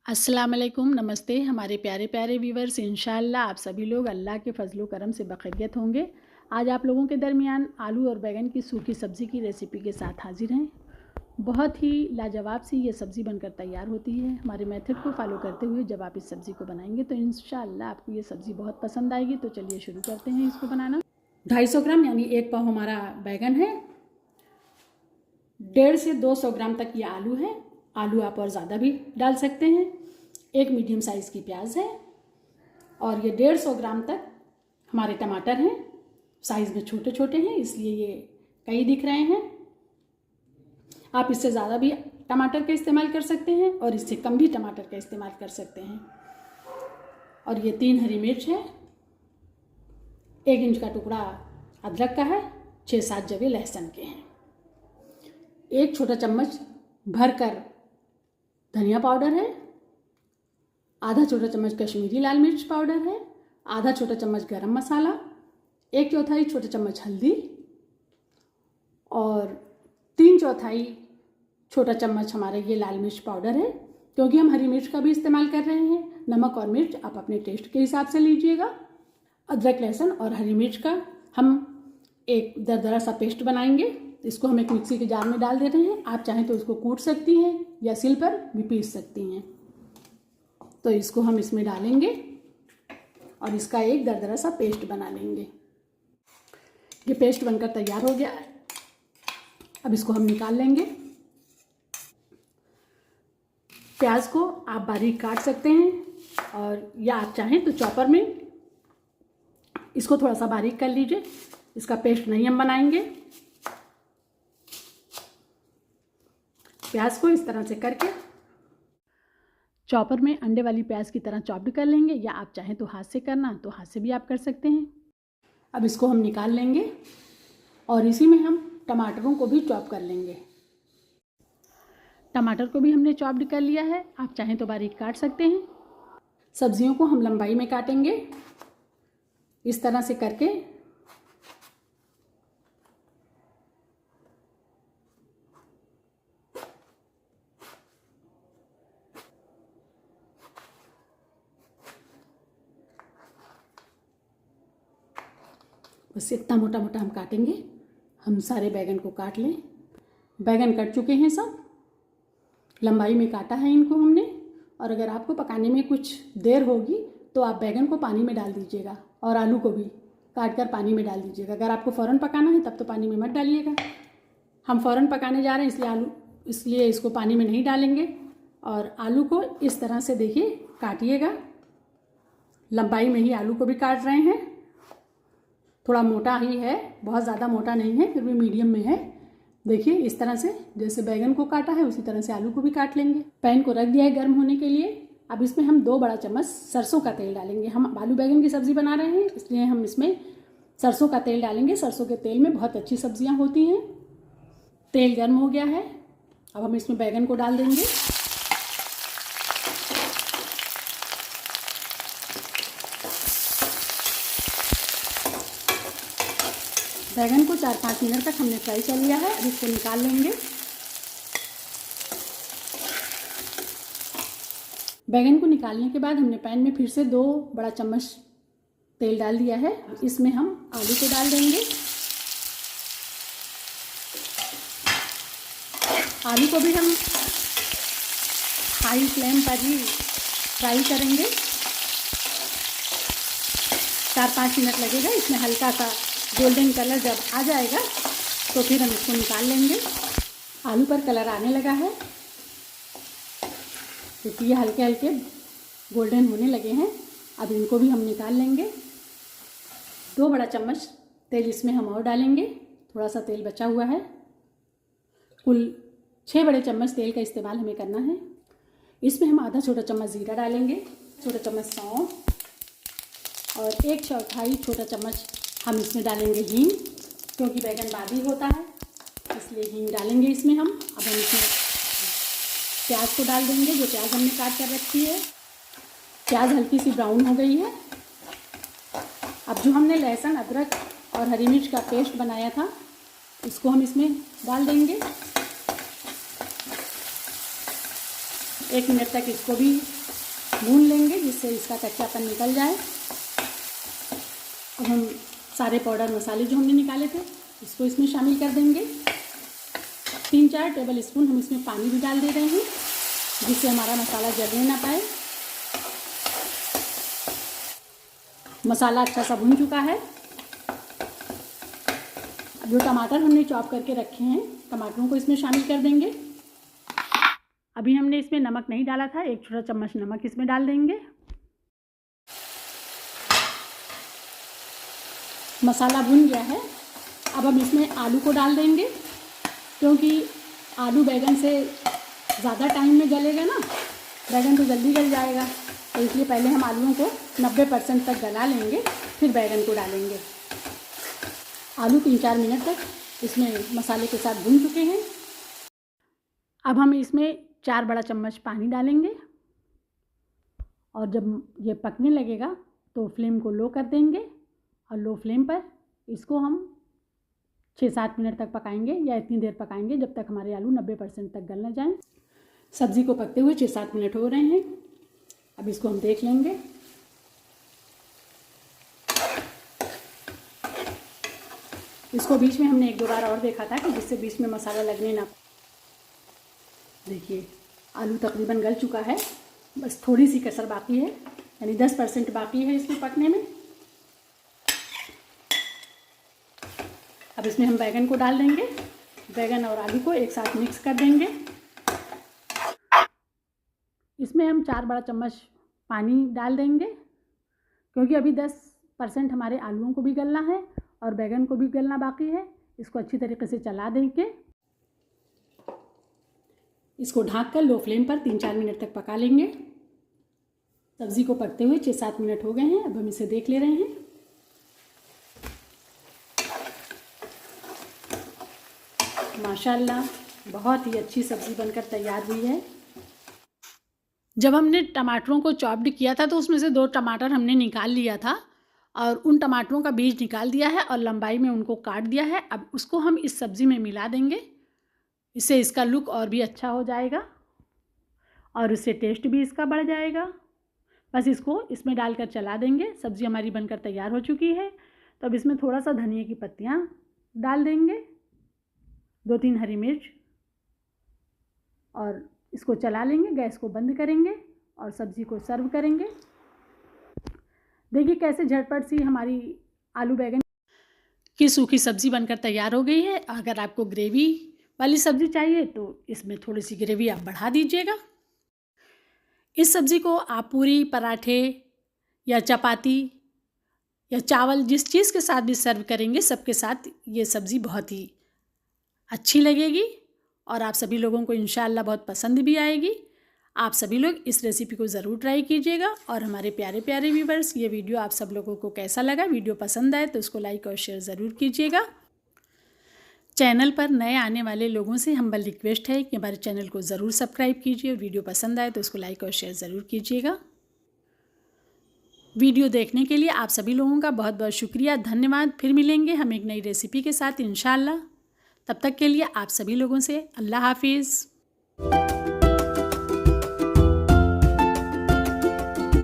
अस्सलाम वालेकुम, नमस्ते हमारे प्यारे प्यारे व्यूवर्स। इंशाअल्लाह आप सभी लोग अल्लाह के फजलो करम से बखैरियत होंगे। आज आप लोगों के दरमियान आलू और बैगन की सूखी सब्ज़ी की रेसिपी के साथ हाजिर हैं। बहुत ही लाजवाब सी ये सब्ज़ी बनकर तैयार होती है। हमारे मेथड को फॉलो करते हुए जब आप इस सब्ज़ी को बनाएंगे तो इंशाअल्लाह आपको ये सब्ज़ी बहुत पसंद आएगी। तो चलिए शुरू करते हैं इसको बनाना। 250 ग्राम यानी 1 पाव हमारा बैगन है। 150 से 200 ग्राम तक ये आलू है। आलू आप और ज़्यादा भी डाल सकते हैं। एक मीडियम साइज़ की प्याज है और ये 150 ग्राम तक हमारे टमाटर हैं। साइज़ में छोटे छोटे हैं इसलिए ये कई दिख रहे हैं। आप इससे ज़्यादा भी टमाटर का इस्तेमाल कर सकते हैं और इससे कम भी टमाटर का इस्तेमाल कर सकते हैं। और ये 3 हरी मिर्च है, 1 इंच का टुकड़ा अदरक का है, 6-7 जवे लहसुन के हैं। 1 छोटा चम्मच भरकर धनिया पाउडर है, आधा छोटा चम्मच कश्मीरी लाल मिर्च पाउडर है, आधा छोटा चम्मच गरम मसाला, 1/4 छोटा चम्मच हल्दी और 3/4 छोटा चम्मच हमारे ये लाल मिर्च पाउडर है। क्योंकि हम हरी मिर्च का भी इस्तेमाल कर रहे हैं। नमक और मिर्च आप अपने टेस्ट के हिसाब से लीजिएगा। अदरक लहसुन और हरी मिर्च का हम एक दरदरा सा पेस्ट बनाएंगे। इसको हम एक मिक्सी के जार में डाल दे रहे हैं। आप चाहें तो इसको कूट सकती हैं या सिल पर भी पीस सकती हैं। तो इसको हम इसमें डालेंगे और इसका एक दरदरा सा पेस्ट बना लेंगे। ये पेस्ट बनकर तैयार हो गया है। अब इसको हम निकाल लेंगे। प्याज को आप बारीक काट सकते हैं और या आप चाहें तो चॉपर में इसको थोड़ा सा बारीक कर लीजिए। इसका पेस्ट नहीं हम बनाएंगे। प्याज को इस तरह से करके चॉपर में अंडे वाली प्याज की तरह चॉप्ड कर लेंगे, या आप चाहें तो हाथ से करना तो हाथ से भी आप कर सकते हैं। अब इसको हम निकाल लेंगे और इसी में हम टमाटरों को भी चॉप कर लेंगे। टमाटर को भी हमने चॉप्ड कर लिया है। आप चाहें तो बारीक काट सकते हैं। सब्जियों को हम लंबाई में काटेंगे इस तरह से करके। बस इतना मोटा मोटा हम काटेंगे। हम सारे बैगन को काट लें। बैगन कट चुके हैं सब, लंबाई में काटा है इनको हमने। और अगर आपको पकाने में कुछ देर होगी तो आप बैगन को पानी में डाल दीजिएगा और आलू को भी काट कर पानी में डाल दीजिएगा। अगर आपको फ़ौरन पकाना है तब तो पानी में मत डालिएगा। हम फ़ौरन पकाने जा रहे हैं इसलिए इसको पानी में नहीं डालेंगे। और आलू को इस तरह से देखिए काटिएगा। लंबाई में ही आलू को भी काट रहे हैं। थोड़ा मोटा ही है, बहुत ज़्यादा मोटा नहीं है, फिर भी मीडियम में है। देखिए इस तरह से जैसे बैगन को काटा है उसी तरह से आलू को भी काट लेंगे। पैन को रख दिया है गर्म होने के लिए। अब इसमें हम 2 बड़ा चम्मच सरसों का तेल डालेंगे। हम आलू बैगन की सब्ज़ी बना रहे हैं इसलिए हम इसमें सरसों का तेल डालेंगे। सरसों के तेल में बहुत अच्छी सब्जियां होती हैं। तेल गर्म हो गया है। अब हम इसमें बैगन को डाल देंगे। बैगन को 4-5 मिनट तक हमने फ्राई कर लिया है। अब इसको निकाल लेंगे। बैगन को निकालने के बाद हमने पैन में फिर से 2 बड़ा चम्मच तेल डाल दिया है। इसमें हम आलू को डाल देंगे। आलू को भी हम हाई फ्लेम पर ही फ्राई करेंगे। 4-5 मिनट लगेगा। इसमें हल्का सा गोल्डन कलर जब आ जाएगा तो फिर हम इसको निकाल लेंगे। आलू पर कलर आने लगा है क्योंकि ये हल्के हल्के गोल्डन होने लगे हैं। अब इनको भी हम निकाल लेंगे। 2 बड़ा चम्मच तेल इसमें हम और डालेंगे। थोड़ा सा तेल बचा हुआ है। कुल 6 बड़े चम्मच तेल का इस्तेमाल हमें करना है। इसमें हम आधा छोटा चम्मच ज़ीरा डालेंगे, छोटा चम्मच सौंफ और 1/4 छोटा चम्मच हम इसमें डालेंगे हींग। क्योंकि बैगन बादी होता है इसलिए हींग डालेंगे इसमें हम। अब हम इसमें प्याज को डाल देंगे, जो प्याज हमने काट कर रखी है। प्याज हल्की सी ब्राउन हो गई है। अब जो हमने लहसुन अदरक और हरी मिर्च का पेस्ट बनाया था इसको हम इसमें डाल देंगे। 1 मिनट तक इसको भी भून लेंगे जिससे इसका कच्चापन निकल जाए। अब हम सारे पाउडर मसाले जो हमने निकाले थे इसको इसमें शामिल कर देंगे। 3-4 टेबल स्पून हम इसमें पानी भी डाल दे रहे हैं जिससे हमारा मसाला जलने ना पाए। मसाला अच्छा सा भून चुका है। अब जो टमाटर हमने चॉप करके रखे हैं टमाटरों को इसमें शामिल कर देंगे। अभी हमने इसमें नमक नहीं डाला था, 1 छोटा चम्मच नमक इसमें डाल देंगे। मसाला भुन गया है। अब हम इसमें आलू को डाल देंगे क्योंकि आलू बैगन से ज़्यादा टाइम में गलेगा ना, बैगन तो जल्दी गल जाएगा, तो इसलिए पहले हम आलूओं को 90% तक गला लेंगे फिर बैगन को डालेंगे। आलू 3-4 मिनट तक इसमें मसाले के साथ भून चुके हैं। अब हम इसमें 4 बड़ा चम्मच पानी डालेंगे और जब ये पकने लगेगा तो फ्लेम को लो कर देंगे और लो फ्लेम पर इसको हम 6-7 मिनट तक पकाएंगे या इतनी देर पकाएंगे जब तक हमारे आलू 90% तक गल न जाएं। सब्ज़ी को पकते हुए 6-7 मिनट हो रहे हैं। अब इसको हम देख लेंगे। इसको बीच में हमने 1-2 बार और देखा था कि जिससे बीच में मसाला लगने ना। देखिए आलू तकरीबन गल चुका है, बस थोड़ी सी कसर बाकी है, यानी 10% बाकी है इसमें पकने में। अब इसमें हम बैगन को डाल देंगे। बैगन और आलू को एक साथ मिक्स कर देंगे। इसमें हम 4 बड़ा चम्मच पानी डाल देंगे क्योंकि अभी 10% हमारे आलूओं को भी गलना है और बैगन को भी गलना बाकी है। इसको अच्छी तरीके से चला देंगे। इसको ढक कर लो फ्लेम पर 3-4 मिनट तक पका लेंगे। सब्ज़ी को पकते हुए 6-7 मिनट हो गए हैं। अब हम इसे देख ले रहे हैं। माशाल्लाह बहुत ही अच्छी सब्ज़ी बनकर तैयार हुई है। जब हमने टमाटरों को चॉप्ड किया था तो उसमें से 2 टमाटर हमने निकाल लिया था और उन टमाटरों का बीज निकाल दिया है और लंबाई में उनको काट दिया है। अब उसको हम इस सब्ज़ी में मिला देंगे, इससे इसका लुक और भी अच्छा हो जाएगा और उससे टेस्ट भी इसका बढ़ जाएगा। बस इसको इसमें डालकर चला देंगे। सब्ज़ी हमारी बनकर तैयार हो चुकी है। तो अब इसमें थोड़ा सा धनिया की पत्तियाँ डाल देंगे, 2-3 हरी मिर्च, और इसको चला लेंगे। गैस को बंद करेंगे और सब्ज़ी को सर्व करेंगे। देखिए कैसे झटपट सी हमारी आलू बैगन की सूखी सब्ज़ी बनकर तैयार हो गई है। अगर आपको ग्रेवी वाली सब्ज़ी चाहिए तो इसमें थोड़ी सी ग्रेवी आप बढ़ा दीजिएगा। इस सब्ज़ी को आप पूरी, पराठे या चपाती या चावल जिस चीज़ के साथ भी सर्व करेंगे सबके साथ ये सब्ज़ी बहुत ही अच्छी लगेगी और आप सभी लोगों को इंशाअल्लाह बहुत पसंद भी आएगी। आप सभी लोग इस रेसिपी को ज़रूर ट्राई कीजिएगा। और हमारे प्यारे प्यारे व्यूवर्स, ये वीडियो आप सब लोगों को कैसा लगा? वीडियो पसंद आए तो इसको लाइक और शेयर ज़रूर कीजिएगा। चैनल पर नए आने वाले लोगों से हम्बल रिक्वेस्ट है कि हमारे चैनल को ज़रूर सब्सक्राइब कीजिए और वीडियो पसंद आए तो उसको लाइक और शेयर ज़रूर कीजिएगा। वीडियो देखने के लिए आप सभी लोगों का बहुत बहुत शुक्रिया, धन्यवाद। फिर मिलेंगे हम एक नई रेसिपी के साथ इंशाअल्लाह। तब तक के लिए आप सभी लोगों से अल्लाह हाफिज़।